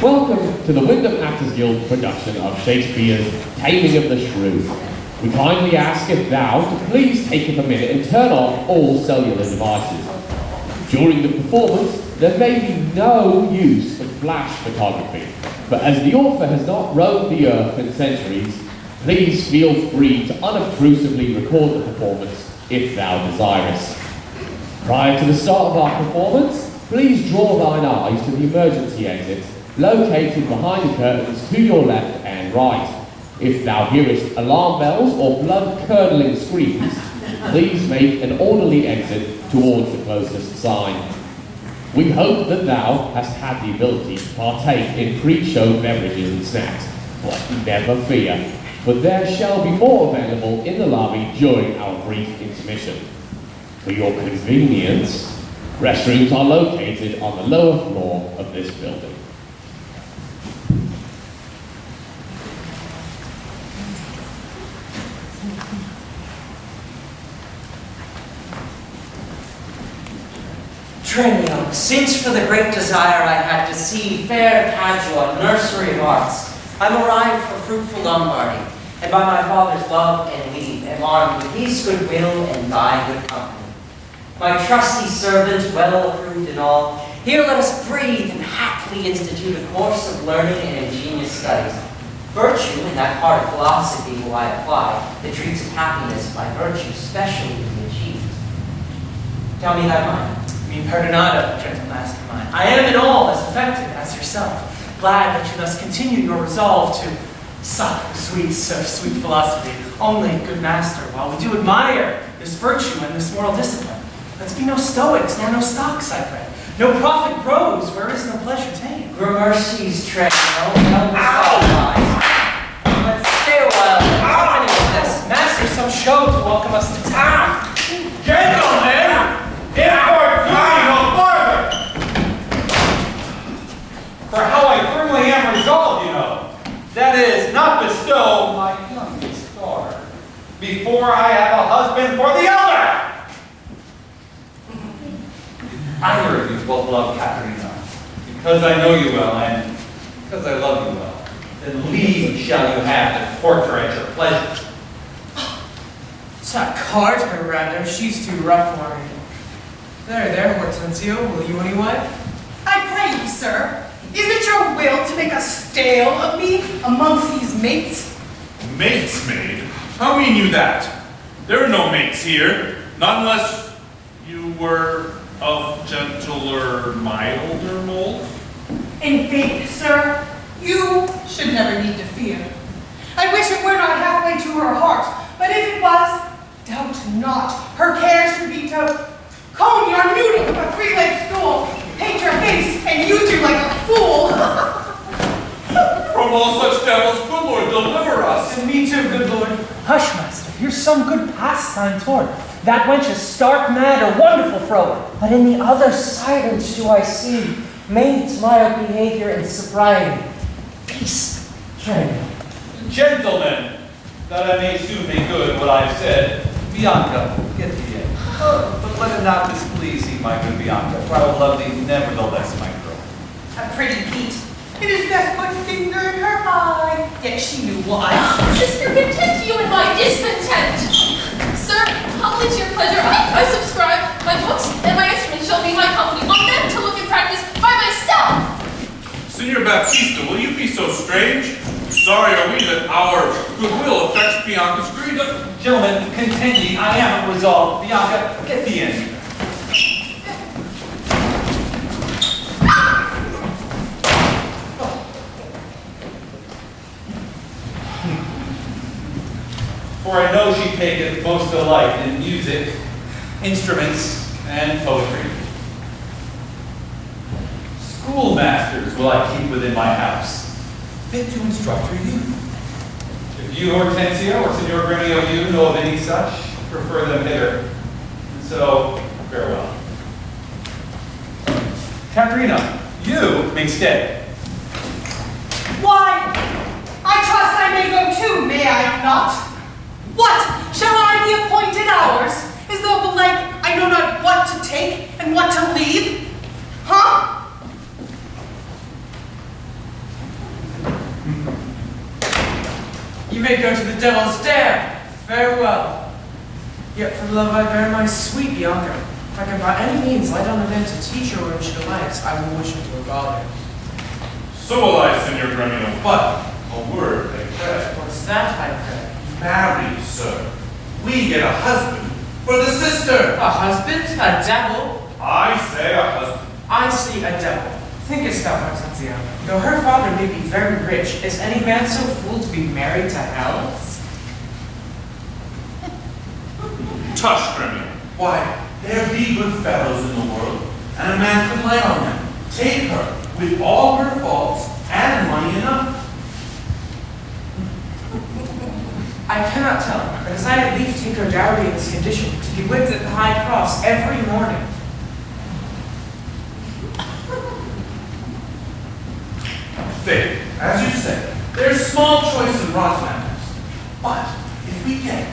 Welcome to the Wyndham Actors Guild production of Shakespeare's Taming of the Shrew. We kindly ask if thou to please take a minute and turn off all cellular devices. During the performance, there may be no use of flash photography, but as the author has not roamed the earth in centuries, please feel free to unobtrusively record the performance if thou desirest. Prior to the start of our performance, please draw thine eyes to the emergency exit, located behind the curtains to your left and right. If thou hearest alarm bells or blood-curdling screams, please make an orderly exit towards the closest sign. We hope that thou hast had the ability to partake in pre-show beverages and snacks, but never fear, for there shall be more available in the lobby during our brief intermission. For your convenience, restrooms are located on the lower floor of this building. Trinio, since for the great desire I had to see fair Padua, nursery of arts, I'm arrived for fruitful Lombardy, and by my father's love and leave am armed with his good will and thy good company. My trusty servant, well approved in all, here let us breathe and happily institute a course of learning and ingenious studies. Virtue, in that part of philosophy will I apply, that treats of happiness by virtue specially to be achieved. Tell me thy mind. Perdonado, gentle mastermind. I am in all as affected as yourself, glad that you thus continue your resolve to suck the sweets of sweet philosophy. Only, good master, while we do admire this virtue and this moral discipline, let's be no stoics nor no stocks, I pray. No profit grows where is no pleasure tamed. Gramercy's tread, no help us but stay a while. How many is this? Master, some show to welcome us to town. Gentlemen, importune no further! For how I firmly am resolved, you know, that is, not bestow my youngest daughter before I have a husband for the elder! Either of you both love Katharina, because I know you well and because I love you well, then leave shall you have to torture at your pleasure. Not card her, rather. She's too rough for me. There, Hortensio, will you any wife? I pray you, sir, is it your will to make a stale of me amongst these mates? Mates, maid? How mean you that? There are no mates here, not unless you were of gentler, milder mold. In faith, sir, you should never need to fear. I wish it were not halfway to her heart, but if it was, doubt not, her care should be to comb your noodle with a three-legged stool, paint your face, and use you like a fool. From all such devils, good Lord, deliver us. And me too, good Lord. Hush, master, here's some good pastime toward. That wench is stark mad or wonderful frower. But in the other silence do I see maids' mild behavior and sobriety. Peace, Trinio. Gentlemen, that I may soon make good what I've said, Bianca, get thee in. But let it not displease thee, my good Bianca, for I will love thee nevertheless, my girl. A pretty Pete. It is best put finger in her eye, yet she knew why. Sister, content you in my discontent. Sir, humbly to your pleasure, I subscribe. My books and my instruments shall be my company. I'm meant to look and practice by myself. Signor Baptista, will you be so strange? Sorry are we that our goodwill affects Bianca's greed. Gentlemen, content ye, I am resolved. Bianca, get thee in. For I know she taketh most delight in music, instruments, and poetry. Schoolmasters will I keep within my house, fit to instruct her youth. If you, Hortensio, or Signor Grimio, you know of any such, prefer them hither. And so, farewell. Katharina, you may stay. Why, I trust I may go too, may I not? What, shall I be appointed hours, as though belike I know not what to take and what to leave? Huh? You may go to the devil's dam. Farewell. Yet for love I bear my sweet Bianca. If I can by any means light on a man to teach her where she delights, I will wish it to her father. So will I, Senor Gremio, but a word, I pray. What's that, I pray? Marry, sir. We get a husband for the sister. A husband? A devil? I say a husband. I see a devil. Thinkest thou, Hortensio, though her father may be very rich, is any man so fool to be married to hell? Tush, Gremio. Why, there be good fellows in the world, and a man could lay on them. Take her, with all her faults, and money enough. I cannot tell, but as I at least take her dowry in this condition, to be whipped at the high cross every morning. Faith, as you say, there's small choice in wrought matters. But if we get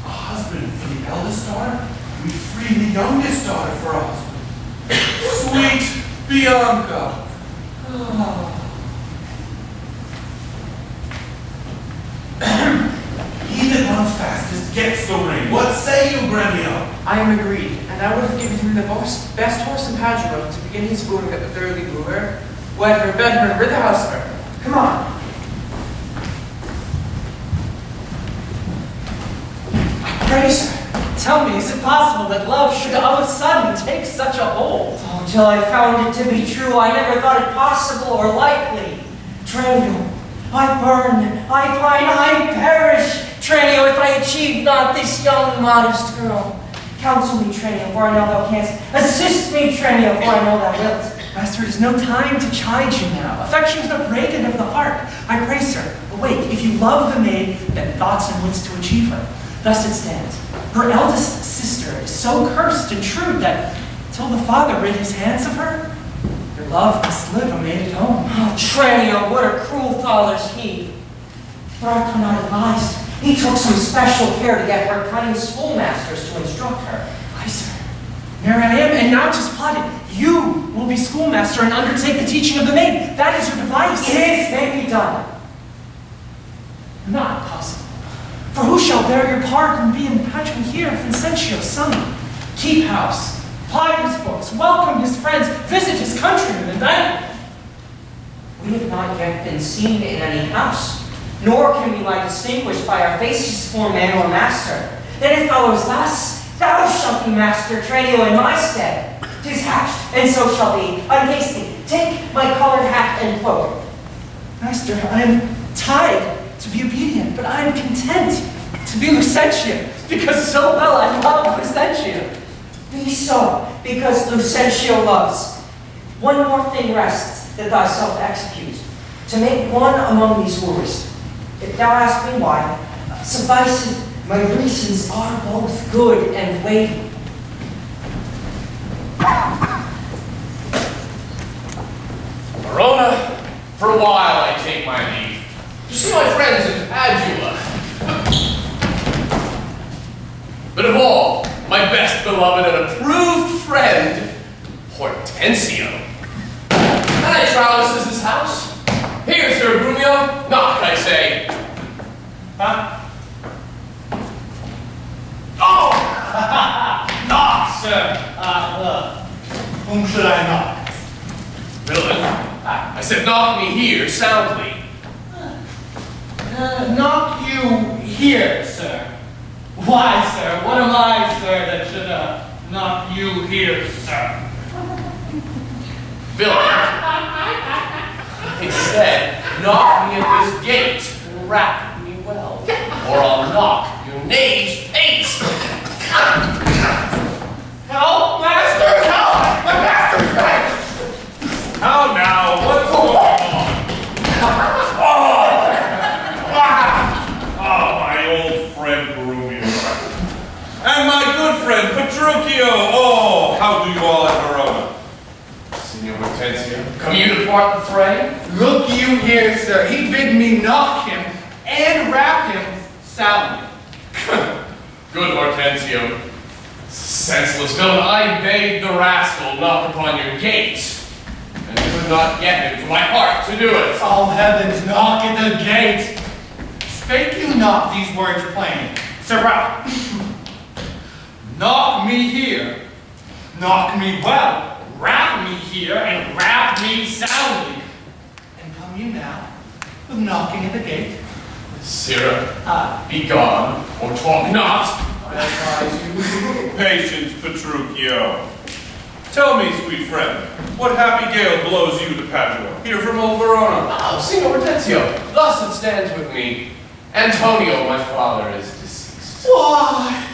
a husband for the eldest daughter, we free the youngest daughter for a husband. Sweet Bianca. He that runs fastest gets the ring. What say you, Gremio? I am agreed, and I would have given him the best horse in Padua to begin his wooing at the thoroughly woo her, wed her, bed her, rid the house of her. Come on. I pray, sir, tell me, is it possible that love should of a sudden take such a hold? Until I found it to be true, I never thought it possible or likely. Tranio, I burn, I pine, I perish. Tranio, if I achieve not this young, modest girl. Counsel me, Tranio, for I know thou canst. Assist me, Tranio, for I know thou wilt. Master, it is no time to chide you now. Affection is the breaking of the heart. I pray, sir, awake. If you love the maid, then thoughts and wits to achieve her. Thus it stands. Her eldest sister is so cursed and shrewd that, till the father rid his hands of her, your love must live a maid at home. Oh, Tranio, what a cruel father's he. But art thou not advised? He took some special care to get her cunning schoolmasters to instruct her. Aye, sir. Here I am, and now 'tis plotted. You will be schoolmaster and undertake the teaching of the maid. That is your device. It is, may be done. Not possible. For who shall bear your part and be in pageant here, Vincentio's son? Keep house, ply his books, welcome his friends, visit his countrymen, and then... We have not yet been seen in any house, nor can we lie distinguished by our faces for man or master. Then it follows thus, thou shalt be master, Tranio, in my stead. 'Tis hatched, and so shall be. Unhasty, take my colored hat and cloak. Master, I am tied to be obedient, but I am content to be Lucentia, because so well I love Lucentia. Be so, because Lucentio loves. One more thing rests, that thyself execute, to make one among these wooers. If thou ask me why, suffice it, my reasons are both good and weighty. Verona, for a while I take my leave. To see my friends in Padua. But of all, my best beloved and approved friend, Hortensio. And I trow this is his house. Here, Sir Grumio, knock, I say. Huh? Oh! Knock, sir. Whom should I knock? Villain, I said knock me here soundly. Knock you here, sir. Why, sir? What am I, sir, that should knock you here, sir? Villain, he said, knock me at this gate and rap me well, or I'll knock your knave's pates. Help, master, help! My master's back! How now? What's going on? My old friend Grumio. And my good friend Petruchio. Oh, how do you all at Verona? Signor Hortensio, come you to part the fray? Look you here, sir. He bid me knock him and rap him soundly. Good Hortensio. Senseless villain, I bade the rascal knock upon your gate, and could not get him to my heart to do it. Oh, heavens, knock at the gate. Take you not these words plain. Sir Ralph, knock me here, knock me well, rap me here, and rap me soundly. And come you now, with knocking at the gate. Sirrah, be gone, or talk not. I advise you. Patience, Petruchio. Tell me, sweet friend, what happy gale blows you to Padua, here from old Verona? Oh, Signor Hortensio, thus it stands with me. Antonio, my father, is deceased. Why?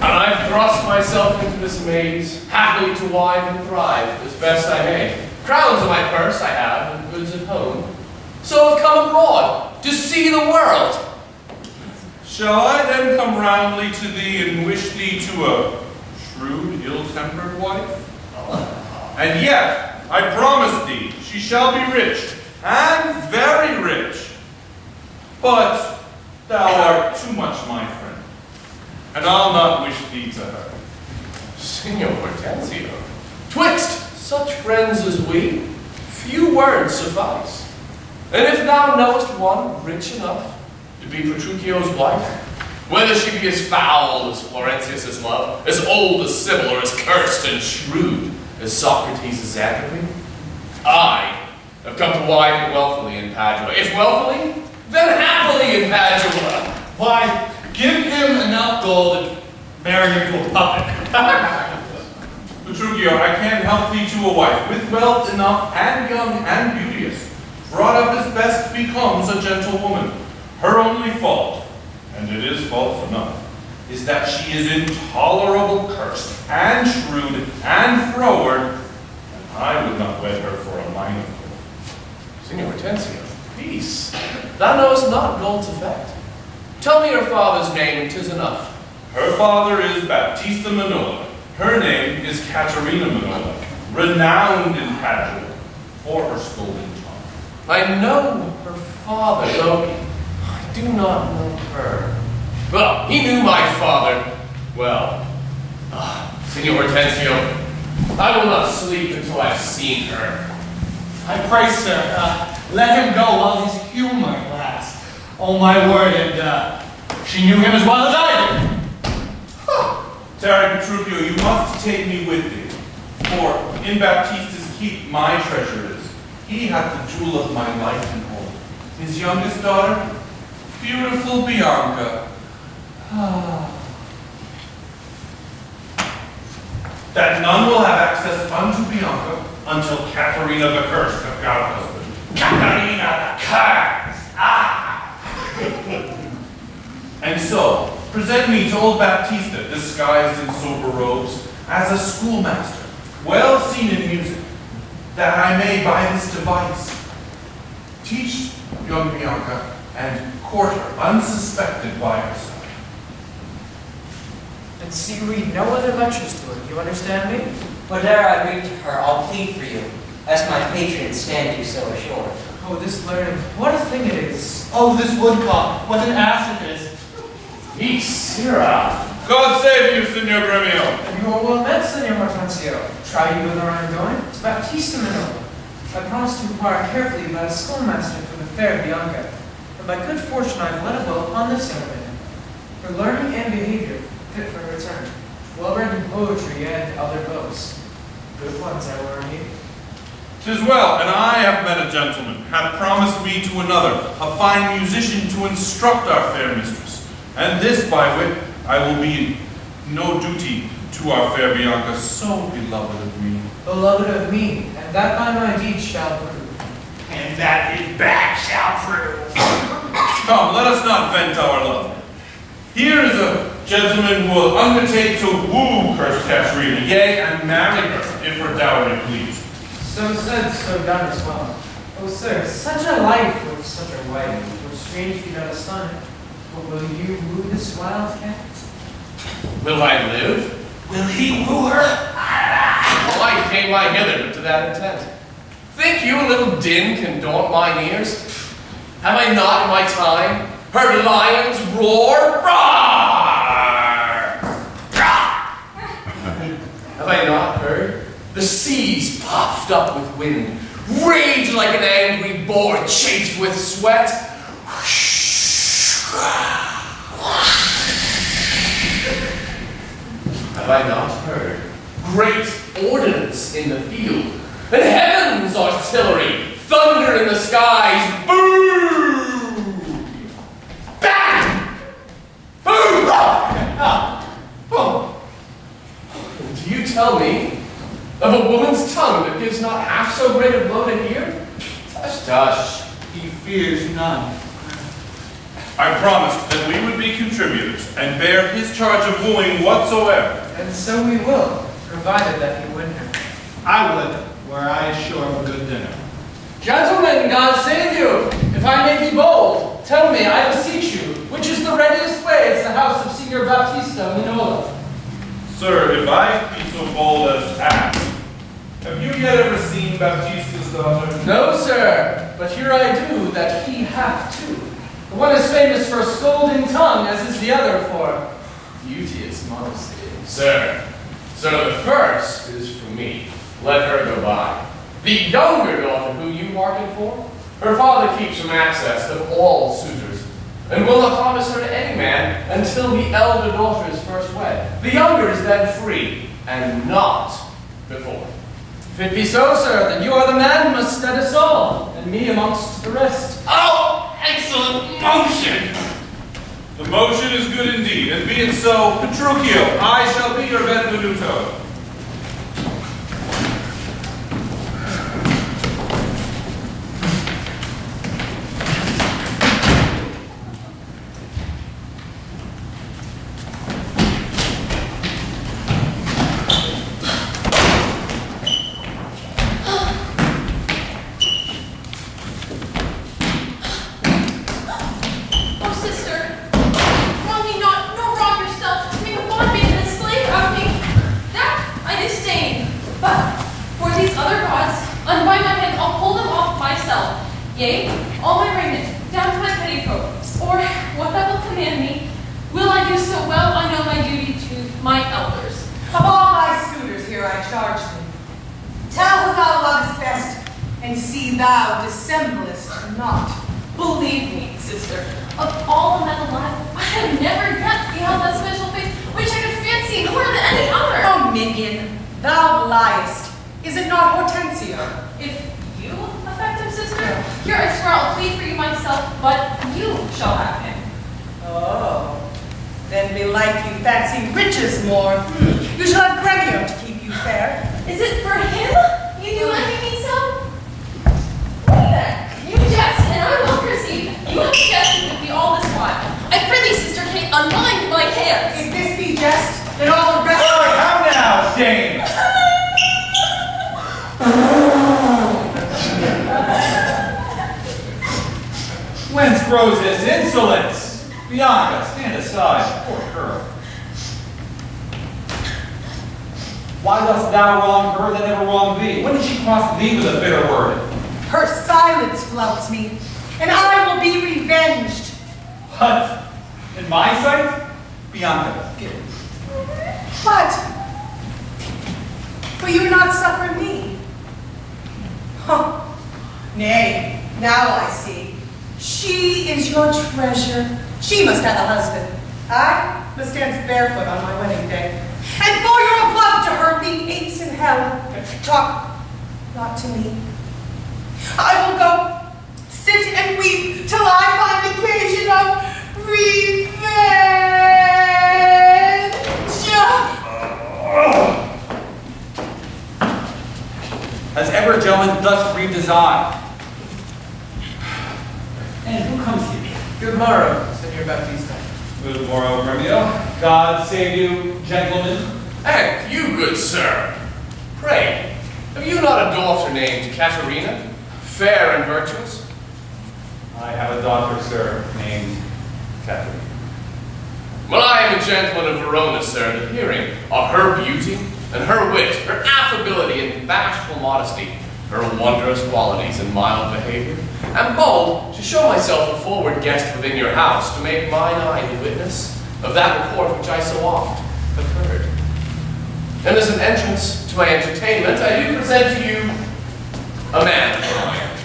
And I've thrust myself into this maze, happily to wive and thrive, as best I may. Crowns in my purse I have, and goods at home. So I've come abroad, to see the world. Shall I then come roundly to thee and wish thee to a shrewd, ill-tempered wife? And yet, I promise thee, she shall be rich, and very rich. But thou art too much my friend, and I'll not wish thee to her. Signor Hortensio, twixt such friends as we, few words suffice. And if thou knowest one rich enough to be Petruchio's wife, whether she be as foul as Florentius' love, as old as Sybil, or as cursed and shrewd as Socrates' Xanthopy, I have come to wive wealthily in Padua. If wealthily, then happily in Padua. Why, give him enough gold to marry him to a puppet. Petruchio, I can't help thee to a wife, with wealth enough, and young, and beauteous, brought up as best becomes a gentlewoman. Her only fault, and it is false enough, is that she is intolerable cursed, and shrewd, and froward, and I would not wed her for a minor. Signor Hortensio, peace. Thou knowest not gold's effect. Tell me your father's name, and 'tis enough. Her father is Baptista Manola. Her name is Caterina Manola, renowned in Padua for her scolding tongue. I know her father, though I do not know her. Well, he knew my father well. Signor Hortensio, I will not sleep until I've seen her. I pray, sir, let him go while his humor lasts. Oh, my word, and she knew him as well as I did. Terry Petruchio, you must take me with thee, for in Baptista's keep my treasure is. He hath the jewel of my life and home. His youngest daughter, beautiful Bianca. That none will have access unto Bianca until Caterina the Cursed have got a husband. Caterina the Cursed! And so, present me to old Baptista, disguised in sober robes, as a schoolmaster, well seen in music, that I may by this device teach young Bianca and court her unsuspected by her side. And see, read no other lectures to her, you understand me? Whate'er I read to her, I'll plead for you, as my patron stand you so assured. Oh, this learning, what a thing it is. Oh, this woodcock, what an ass it is. Peace, Sirrah. God save you, Signor Gremio. You are well met, Signor Hortensio. Try you whither I am going? It's Baptista Manola. I promised to inquire carefully about a schoolmaster for the fair Bianca, and by good fortune I have let a will upon this young man. Her learning and behavior fit for her turn. Well read in poetry and other books. Good ones, I warn you. 'Tis well, and I have met a gentleman, hath promised me to another, a fine musician to instruct our fair mistress. And this, by wit, I will be in no duty to our fair Bianca, so beloved of me. Beloved of me, and that by my deeds shall prove. And that his back shall prove. Come, let us not vent our love. Here is a gentleman who will undertake to woo cursed Caterina, yea, and marry her, if her dowry please. So said, so done as well. Oh, sir, such a life with such a wife, were strange be not a son. But will you woo this wild cat? Will I live? Will he woo her? Well, I came I hither but to that intent. Think you a little din can daunt mine ears? Have I not in my time heard lions roar? Roar! Roar! Have I not heard puffed up with wind, rage like an angry boar chafed with sweat. Have I not heard great ordnance in the field, and heaven's artillery, thunder in the skies, boom! Bang! Boom! Oh. Do you tell me of a woman's tongue that gives not half so great a blow to hear? Tush, tush. He fears none. I promised that we would be contributors and bear his charge of wooing whatsoever. And so we will, provided that you win her. I would, were I sure of a good dinner. Gentlemen, God save you! If I may be bold, tell me, I beseech you, which is the readiest way to the house of Signor Baptista Minola? Sir, if I be so bold as to ask, have you yet ever seen Baptista's daughter? No, sir, but here I do that he hath too. The one is famous for a scolding tongue, as is the other for beauteous modesty. Sir, the first is for me. Let her go by. The younger daughter who you hearken for, her father keeps from access of all suitors, and will not promise her to any man until the elder daughter is first wed. The younger is then free, and not before. If it be so, sir, then you are the man who must stead us all, and me amongst the rest. Oh, excellent motion! The motion is good indeed, and be it so, Petruchio, I shall be your benvenuto. Oh, sister, wrong me not, nor wrong yourself, to make a bondmaid and a slave out of me. That I disdain. But for these other gods, unbind my hands, I'll pull them off myself. Yea, all my raiment, down to my petticoat, or what thou wilt command me. Will I do so well? I know my duty to my elders. Of all thy suitors here I charge thee. Tell who thou lovest best, and see thou dissemblest not. Believe me, sister, of all the men alive, I have never yet beheld that special face which I could fancy more than any other. Oh, minion, thou liest. Is it not Hortensio? If you affect him, sister, here I swear I'll plead for you myself, but you shall have him. Oh, then belike you fancy riches more. You shall have Gremio to keep you fair. Is it for him you do envy me so? Wait there, you jest, and I will perceive you have jested with me all this while. I prithee, sister Kate, unbind my hands. If this be jest, then all the rest. Oh, how now, dame? Whence grows this insolence? Bianca, stand aside, poor girl. Why dost thou wrong her that never wronged thee? When did she cross thee with a bitter word? Her silence flouts me, and I will be revenged. What? In my sight? Bianca, get it. But you would not suffer me. Huh. Nay, now I see. She is your treasure. She must have a husband. I must dance barefoot on my wedding day. And for your love to her, the apes in hell talk not to me. I will go sit and weep till I find occasion of revenge. Has ever gentleman thus breathed his eye? And who comes here? Good morrow, Signor Baptista. Good morrow, Gremio. God save you, gentlemen. And you, good sir, pray, have you not a daughter named Caterina, fair and virtuous? I have a daughter, sir, named Catherine. Well, I am a gentleman of Verona, sir, and hearing of her beauty and her wit, her affability and bashful modesty, her wondrous qualities and mild behavior, am bold to show myself a forward guest within your house to make mine eye the witness of that report which I so oft have heard. And as an entrance to my entertainment, I do present to you a man of iron.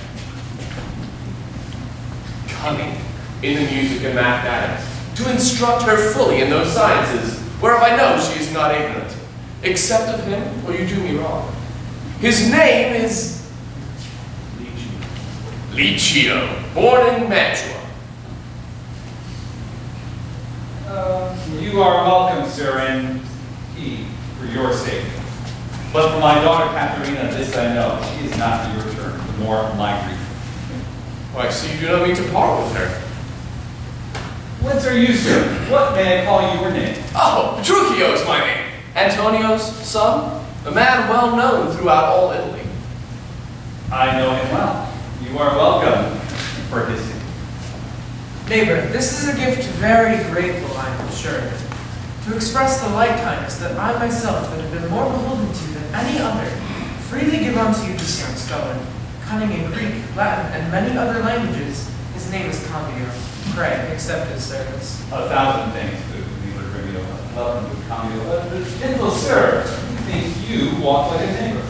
Cunning in the music and mathematics, to instruct her fully in those sciences, whereof I know she is not ignorant. Except of him, or you do me wrong. His name is Licio, born in Mantua. You are welcome, sir, and he, for your sake. But for my daughter Katharina, this I know, she is not to your turn, the more my grief. Why, so you do not mean to part with her? Whence are you, sir? What may I call your name? Oh, Petruchio is my name. Antonio's son, a man well known throughout all Italy. I know him well. You are welcome for his sake. Neighbor, this is a gift very grateful, I am sure. To express the like kindness that I myself, that have been more beholden to you than any other, freely give unto you this young scholar, cunning in Greek, Latin, and many other languages. His name is Cambio. Pray, accept his service. 1,000 thanks to Neither Grimio. Welcome to Cambio. Gentle sir, methinks you walk like a neighbor.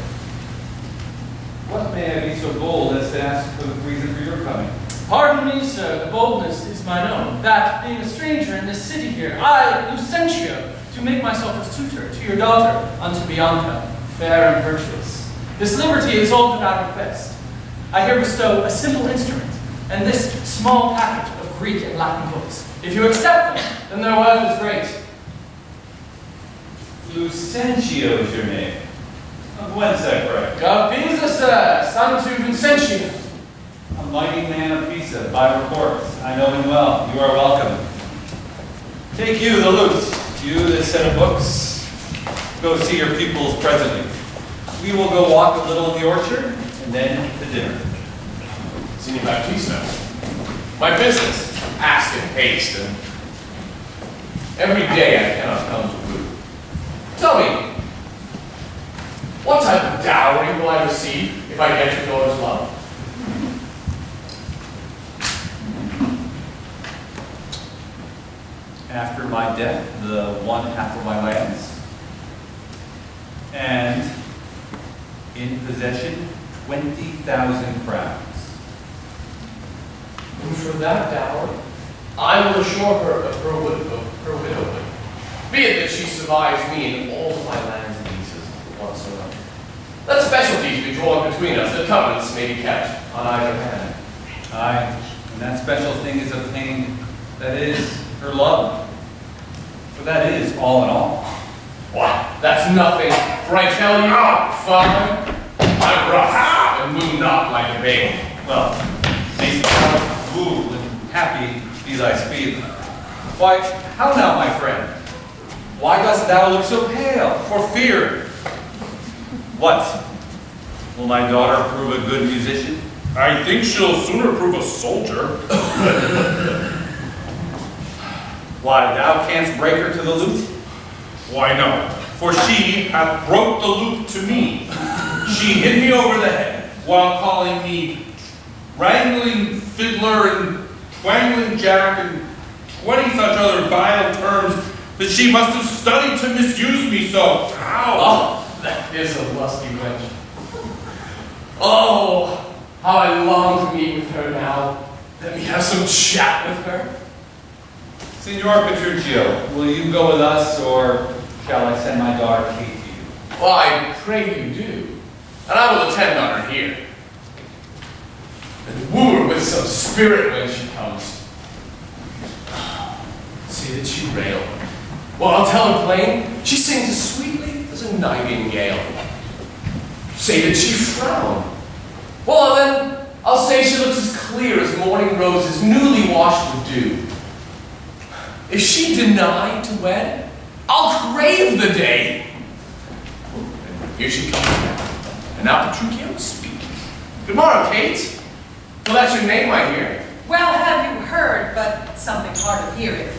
What may I be so bold as to ask for the reason for your coming? Pardon me, sir, the boldness is mine own, that, being a stranger in this city here, I, Lucentio, to make myself a suitor to your daughter, unto Bianca, fair and virtuous. This liberty is all that I request. I here bestow a simple instrument, and this small packet of Greek and Latin books. If you accept them, then their worth is great. Lucentio is your name. Of whence that pray? Of Pisa, sir, son to Vincentio. A mighty man of Pisa, by reports. I know him well. You are welcome. Take you the lute, you the set of books. Go see your pupils presently. We will go walk a little in the orchard, and then to dinner. Signor Baptista, my business, ask in haste, and every day I cannot come to root. Tell me, what type of dowry will I receive if I get your daughter's love? After my death, the 1/2 of my lands, and in possession 20,000 crowns. And for that dowry, I will assure her of her widowhood. Be it that she survives me in all of my lands and leases whatsoever. Let specialties be drawn between us, that covenants may be kept on either hand. Aye, and that special thing is obtained, that is, her love. For that is all in all. Why, that's nothing, for I tell you, Father, I'm rough and move not like a babe. Well, may thou rule and happy be thy speed. Why, how now, my friend? Why dost thou look so pale? For fear. What? Will my daughter prove a good musician? I think she'll sooner prove a soldier. Why, thou canst break her to the lute? Why no, for she hath broke the lute to me. She hit me over the head while calling me wrangling fiddler and twangling jack and 20 such other vile terms that she must have studied to misuse me so. Ow! Oh, that is a lusty wench. Oh, how I long to meet with her now. Let me have some chat with her. Signor Petruchio, will you go with us, or shall I send my daughter Kate to you? Well, I pray you do, and I will attend on her here. And woo her with some spirit when she comes. Say that she rail. Well, I'll tell her plain, she sings as sweetly as a nightingale. Say that she frown. Well, then, I'll say she looks as clear as morning roses, newly washed with dew. If she denied to wed, I'll crave the day. Here she comes now. And now Petruchio, speak. Good morrow, Kate. So that's your name, I hear. Well, have you heard, but something hard of hearing.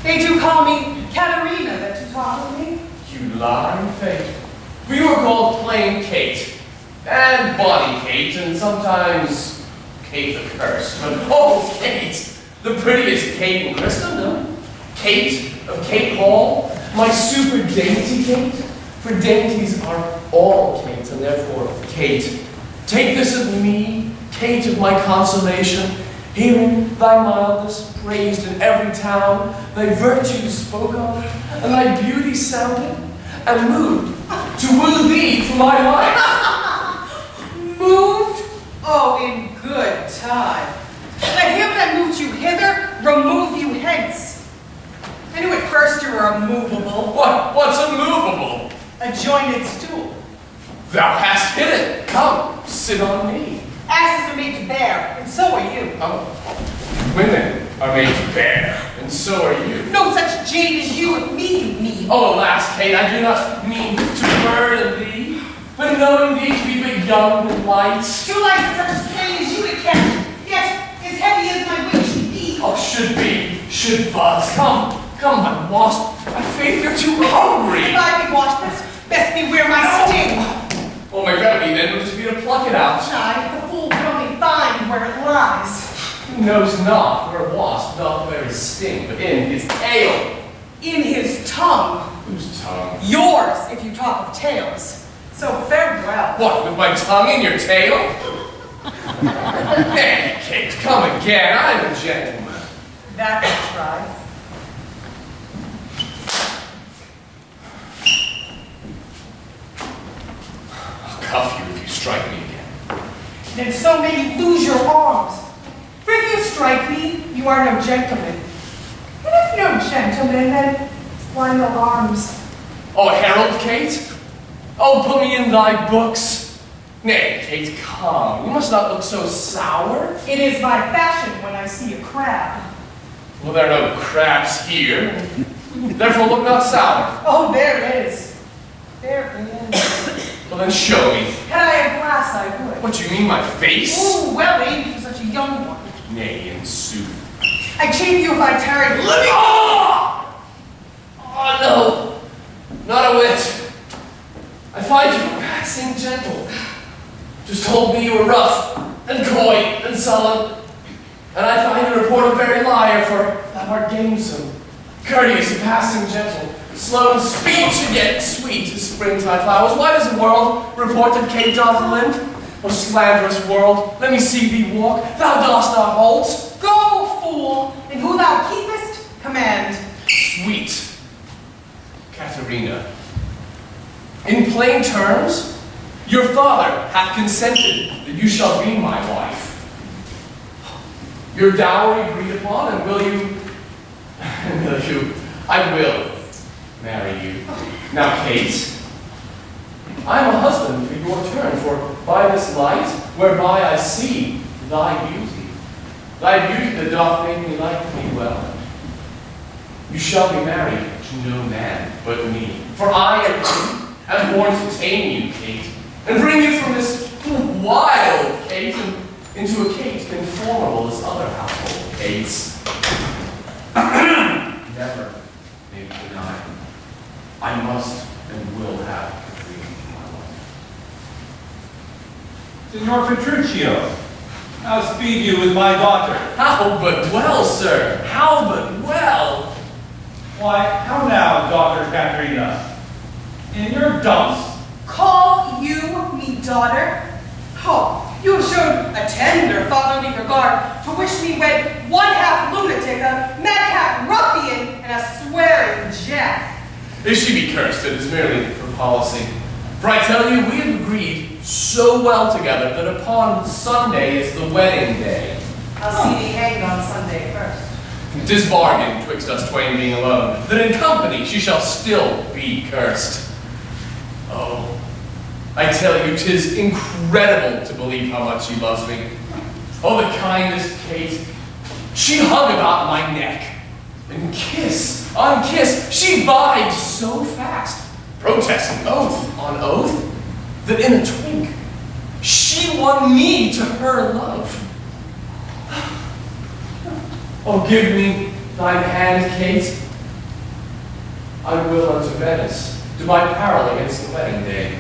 They do call me Katerina, that you talk with me. You lie in faith. For you are called plain Kate, and Bonnie Kate, and sometimes Kate the Cursed. But oh, Kate, the prettiest Kate in Christendom. Kate of Kate Hall, my super dainty Kate. For dainties are all Kates, and therefore Kate Take this of me, Kate of my consolation, hearing thy mildness praised in every town, thy virtues spoke of, and thy beauty sounded, and moved to woo thee for my life. Moved? Oh, in good time. Let him that moved you hither remove you hence. I knew at first you were immovable. What's immovable? A jointed stool. Thou hast hit it. Come, sit on me. Asses are made to bear, and so are you. Oh, women are made to bear, and so are you. No such jade as you with me, you mean. Oh, alas, Kate, I do not mean to burden thee, but knowing thee to be but young and light. Too light for such a slave as you to catch, yet as heavy as my weight should be. Oh, should buzz. Come, my wasp. My faith, you're too hungry. If I be washed, best beware my sting. Oh, my remedy then would just be to pluck it out. Aye, the fool can only find where it lies. He knows not where a wasp doth wear his sting, but in his tail. In his tongue. Whose tongue? Yours, if you talk of tails. So farewell. What, with my tongue in your tail? Nay, Kate, come again. I'm a gentleman. That I try. I'll cuff you if you strike me again. Then so may you lose your arms. For if you strike me, you are no gentleman. And if no gentleman, then why no arms? Oh, herald, Kate? Oh, put me in thy books. Nay, Kate, come. You must not look so sour. It is my fashion when I see a crab. Well, there are no crabs here. Therefore, look not sour. Oh, there is. There is. Well, then show me. Had I a glass, I would. What, you mean my face? Ooh, well aimed for such a young one. Nay, in sooth. I chafe you if I tarry. Let me. Oh, no. Not a whit. I find you waxing gentle. Just told me you were rough and coy and sullen. And I find the report a very liar, for thou art gamesome, courteous and passing gentle, slow in speech and yet sweet as springtime flowers. Why does the world report that Kate doth limp? O slanderous world, let me see thee walk. Thou dost not halt. Go, fool, and who thou keepest, command. Sweet Katharina, in plain terms, your father hath consented that you shall be my wife. Your dowry agreed upon, and will you, I will marry you. Now, Kate, I am a husband for your turn, for by this light, whereby I see thy beauty that doth make me like thee well, you shall be married to no man but me. For I am born to tame you, Kate, and bring you from this wild Kate into a Kate conformable as other household Kates. Never may be denied. I must and will have a dream of my wife. Signor Petruccio, how speed you with my daughter? How but well, sir, how but well. Why, how now, daughter Katerina? In your dumps. Call you me daughter? Oh, you have shown a tender fatherly regard to wish me wed one half lunatic, a madcap ruffian, and a swearing jack. If she be cursed, it is merely for policy. For I tell you, we have agreed so well together that upon Sunday is the wedding day. I'll see thee hanged on Sunday first. 'Tis bargain twixt us twain being alone, that in company she shall still be cursed. Oh, I tell you, 'tis incredible to believe how much she loves me. Oh, the kindest Kate. She hung about my neck, and kiss on kiss, she vied so fast, protesting oath on oath, that in a twink, she won me to her love. Oh, give me thine hand, Kate. I will unto Venice, do my peril against the wedding day.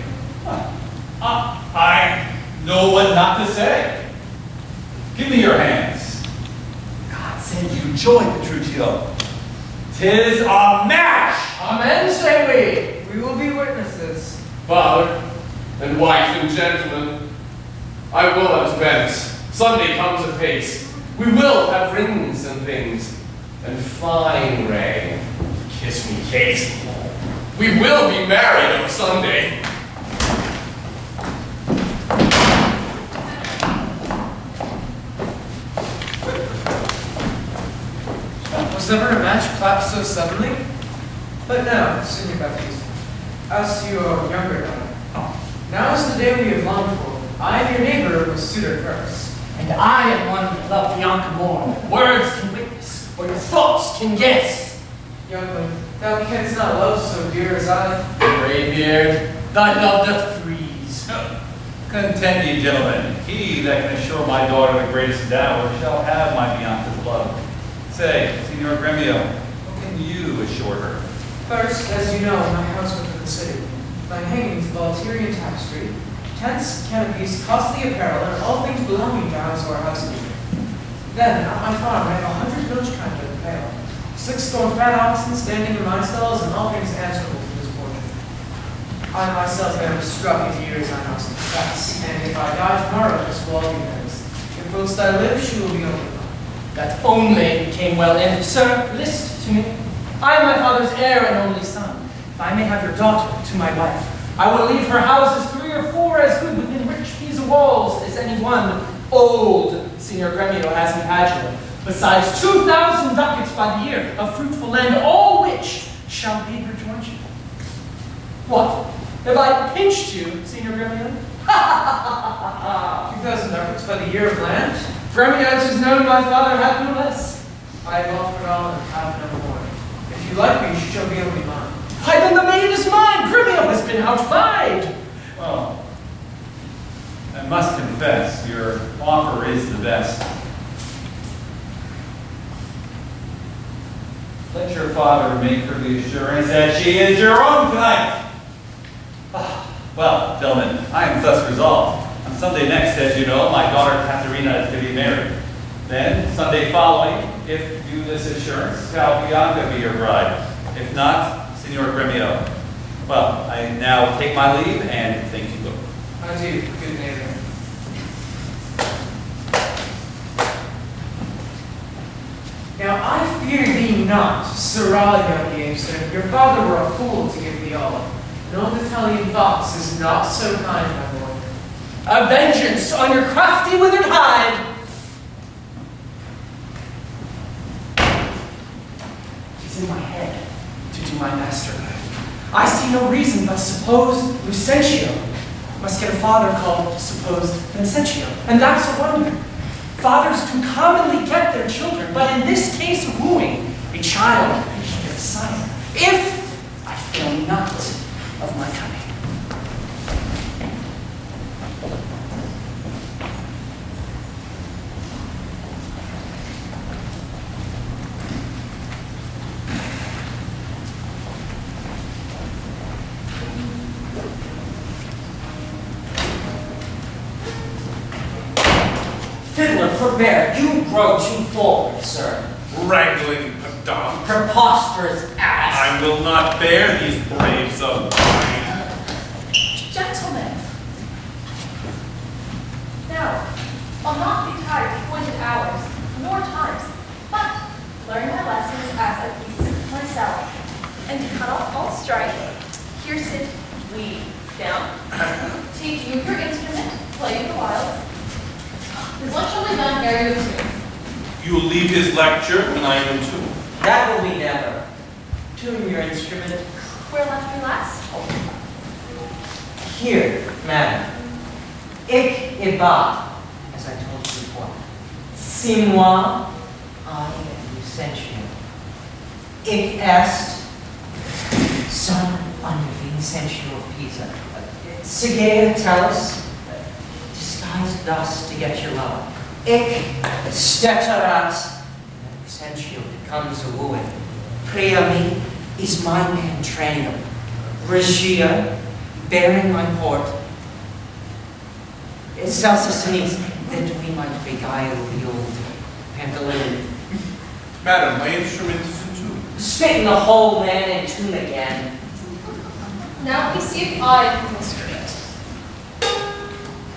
I know what not to say. Give me your hands. God send you joy, Petruccio. 'Tis a match! Amen, say We will be witnesses. we. Father, and wife, and gentlemen, I will at Venice. Sunday comes apace. We will have rings and things. And fine ray. Kiss me, Kate. We will be married on Sunday. Was never a match clapped so suddenly? But now, Signor Baptiste, as to your younger daughter, now is the day we have longed for. I am your neighbor was suitor first. And I am one that love Bianca more than words can witness, or your thoughts can guess. Youngling, thou canst not love so dear as I. Graybeard, thy love doth freeze. Content ye, gentlemen. He that can assure my daughter the greatest dower shall have my Bianca's love. Say, Signor Gremio, what can you assure her? First, as you know, my house within the city. My hangings of Alterian tapestry, tents, canopies, costly apparel, and all things belonging to house or housekeeping. Then, at my farm, I have 100 milch kine to the pail, 6 store fat oxen standing in my stalls, and all things answerable to this portion. I myself am struck in years, I must confess, and if I die tomorrow, this will all be hers. If whilst I live, she will be only mine. That only came well ended. Sir, list to me. I am my father's heir and only son. If I may have your daughter to my wife, I will leave her houses 3 or 4 as good within rich piece of walls as any one old Signor Gremio has in Padua, besides 2,000 ducats by the year of fruitful land, all which shall be her jointure. What? Have I pinched you, Signor Gremio? 2,000 ducats by the year of land? Gremio, 'tis known my father hath no less. I have offered all and have no more. If you like me, she shall be only mine. Why, then the maid is mine. Gremio has been outvied. Well, I must confess, your offer is the best. Let your father make her the assurance that she is your own tonight. Well, gentlemen, I am thus resolved. On Sunday next, as you know, my daughter Katharina is to be married. Then, Sunday following, if you this assurance, shall Bianca be your bride. If not, Signor Gremio. Well, I now take my leave and thank you both. Adieu, good neighbor. Now I fear thee not, sirrah, young gamester. Your father were a fool to give thee all. An old Italian fox is not so kind, my boy. A vengeance on your crafty withered hide. Tis in my head to do my master. I see no reason but suppose Lucentio must get a father called supposed Vincentio. And that's a wonder. Fathers do commonly get their children, but in this case of wooing, a child should get a son, if I fail not of my cunning. Fiddler, forbear. You grow too forward, sir. Wrangling pedant. Preposterous ass. I will not bear these braves of mine. Gentlemen. Now, I'll not be tied to appointed hours, nor times, but learn my lessons as I please myself. And to cut off all strife, here sit we down. Take you your instrument, play the whiles. His lunch shall be done ere you attune. You will leave his lecture when I am entombed. That will we never. Tune your instrument. Where left we last? Here, madam. Ich ibat, as I told you before. C'est moi, I am Lucentio. Ich est son under Vincentio of Pisa. Sigea, tell us, disguised thus to get your love. Ich steterat, Lucentio becomes a wooing. Priami is my man trainer. Regia, bearing my port. Celsius, that we might beguile the old pantaloon. Madam, my instrument is in tune. Spit in the hole, man, and tune again. Now we see if I can instrument.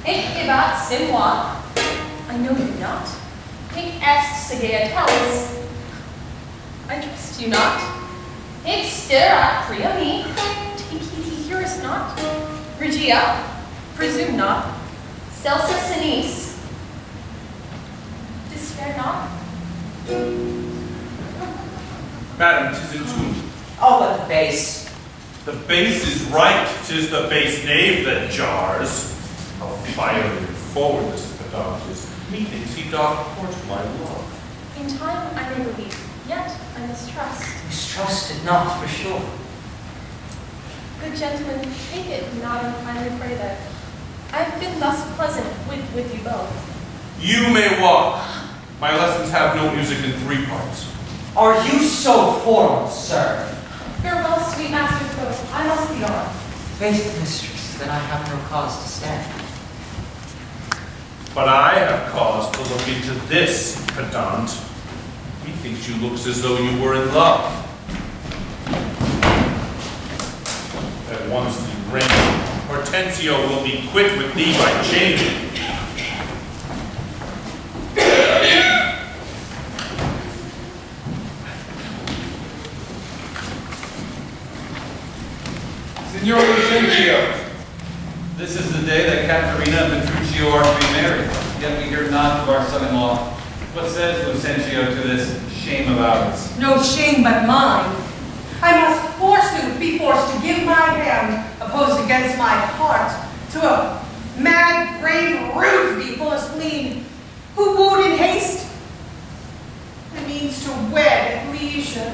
Hic ibat simua. I know you not. Hic est sagaetas. I trust you not. Hic sterat pria me. Take heed he heareth not. Regia, presume not. Celsa sinis. Despair not. Madam, 'tis in tune. Oh, but the base. The base is right, 'tis the base knave that jars. How fiery and forward this pedant is. Methinks he doth court my love. In time I may believe, yet I mistrust. Mistrusted not, for sure. Good gentlemen, take it not unkindly pray that I have been thus pleasant with you both. You may walk. My lessons have no music in 3 parts. Are you so formal, sir? Farewell, sweet masters both. I must be on. Faith, mistress, then I have no cause to stand. But I have cause to look into this pedant. Methinks you looks as though you were in love. At once the ring, Hortensio will be quit with thee by changing. Signor Lucentio, this is the day that Caterina and Petruchio are to be married, yet we hear not of our son-in-law. What says Lucentio to this shame of ours? No shame but mine. I must forsooth be forced to give my hand, opposed against my heart, to a mad brain rudely full of spleen, who wooed in haste, and means to wed at leisure.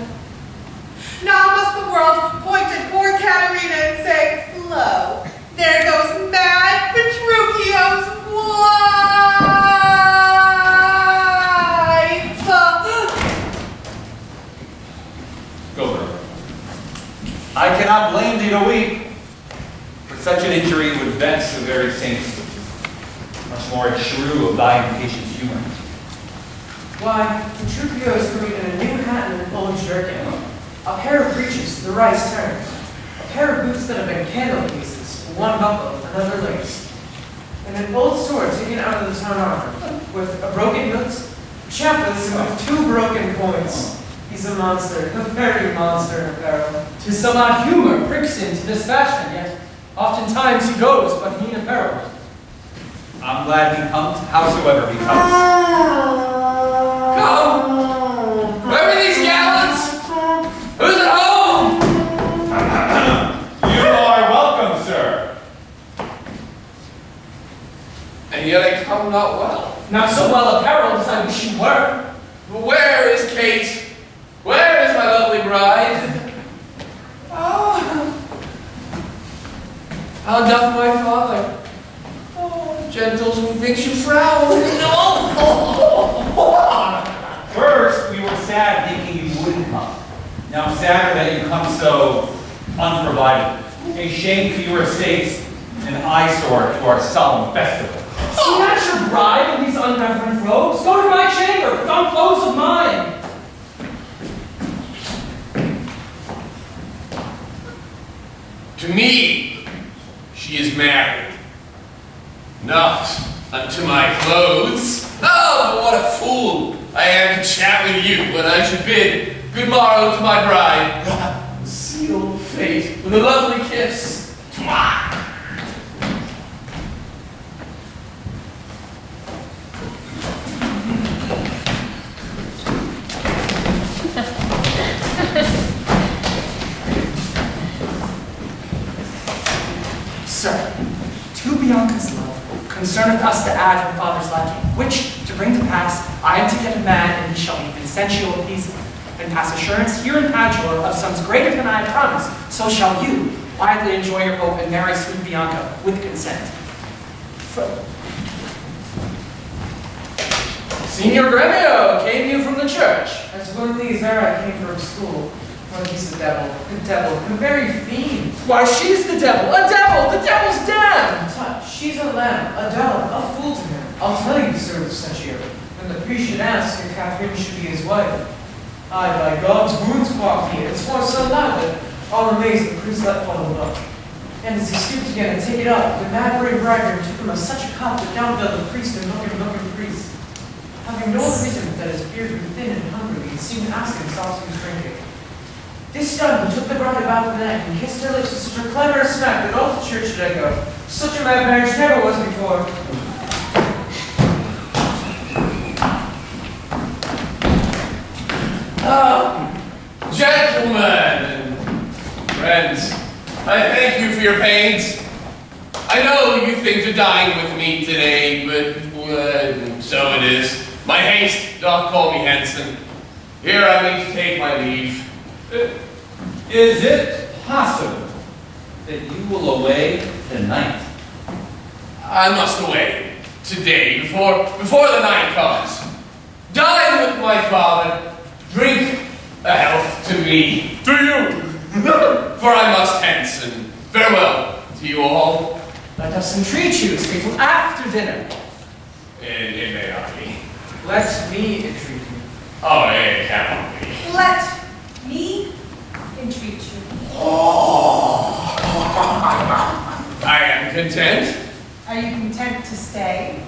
Now must the world point at poor Caterina and say, lo, there goes mad Petruchio's wife. Go there. I cannot blame thee to weep, for such an injury would vex the very saints. Much more a shrew of thy impatient humor. Why, Petruchio is putting in a new hat and an old jerkin, a pair of breeches, the rice turns, a pair of boots that have been candle cases, one buckle, another lace, and an old sword taken out of the town armor, with a broken hilt, chaplets, and with 2 broken points. He's a monster, a very monster in apparel. 'Tis some odd humor pricks him to this fashion, yet oftentimes he goes but mean apparel. I'm glad he comes, howsoever he comes. Come! Where are these gallants? Who's at home? You are welcome, sir. And yet I come not well. Not so well apparelled as I wish you were. Where is Kate? Where is my lovely bride? Oh, how doth my father? Oh, gentles, methinks you frown. First, we were sad thinking you wouldn't come. Now sadder that you come so unprovided. A shame to your estates, an eyesore to our solemn festival. See not your bride in these unreverent robes. Go to my chamber, put on clothes of mine. To me, she is married, not unto my clothes. Oh, what a fool I am to chat with you when I should bid good morrow to my bride. Seal fate with a lovely kiss. Mwah! Sir, to Bianca's love concerneth us to add her father's liking, which, to bring to pass, I am to get a man, and he shall be Vincentio of Pisa, and pass assurance here in Padua of sums greater than I had promised, so shall you widely enjoy your hope and marry sweet Bianca with consent. Signor Gremio, came you from the church? As one of these ere I came from school. Oh, he's the devil, a very fiend. Why, she's the devil, a devil, the devil's damned! Tut, she's a lamb, a dove, a fool to him. I'll tell you, Sir Lucentio, when the priest should ask if Catherine should be his wife. Aye, by God's wounds, quoth he, and swore so loud that all amazed the priest let fall the book. And as he stooped again to take it up, the mad worried bridegroom took him as such a cup that down fell the priest and look and priest. Having no other reason but that his beard grew thin and hungry, he seemed to ask himself to his drinking. This done, he took the bride about the neck and kissed her lips with such a clever smack that all the church should echo. Such a mad marriage never was before. Gentlemen and friends, I thank you for your pains. I know you think to dine with me today, but so it is. My haste doth call me hence, and here I mean to take my leave. Is it possible that you will away tonight? I must away today before the night comes. Dine with my father, drink a health to me. To you! For I must hence, and farewell to you all. Let us entreat you to stay till after dinner. It may not be. Let me entreat you. Oh, it cannot be. Let me entreat you. I am content. Are you content to stay?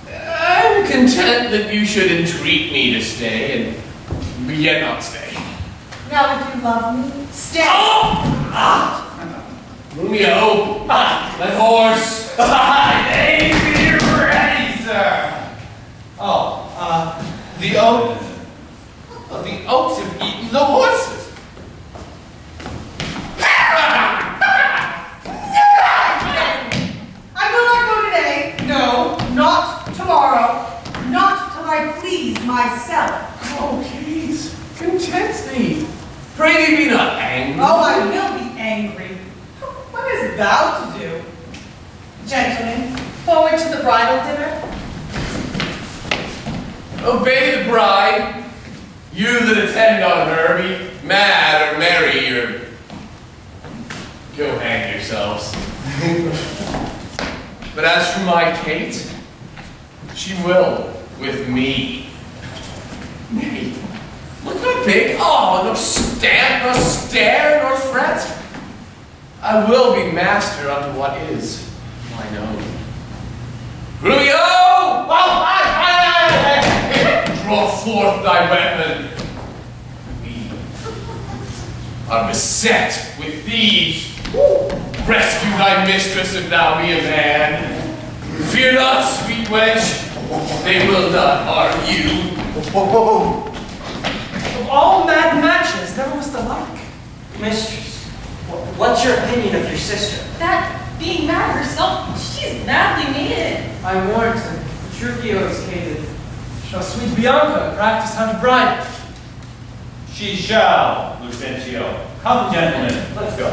I'm content that you should entreat me to stay, and yet not stay. Now, if you love me, stay. Romeo, that horse. They be ready, sir. The oaks. Oh, the oaks have eaten the horses. I will not go today. No, not tomorrow. Not till I please myself. Oh, please, content me. Pray be not angry. Oh, I will be angry. What is thou to do? Gentlemen, forward to the bridal dinner. Obey the bride. You that attend on her, be mad or merry or go hang yourselves. But as for my Kate, she will with me. Nay, look not big. Oh, no stamp, nor stare, nor fret. I will be master unto what is mine own. Romeo! Draw forth thy weapon. We are beset with thieves. Rescue thy mistress if thou be a man. Fear not, sweet wench. They will not harm you. Of all mad matches, never was the like. Mistress, what's your opinion of your sister? That being mad herself, she's madly mated. I warrant him. Trujillo is cated. Shall sweet Bianca practice how to bride? She shall, Lucentio. Come, gentlemen, let's go.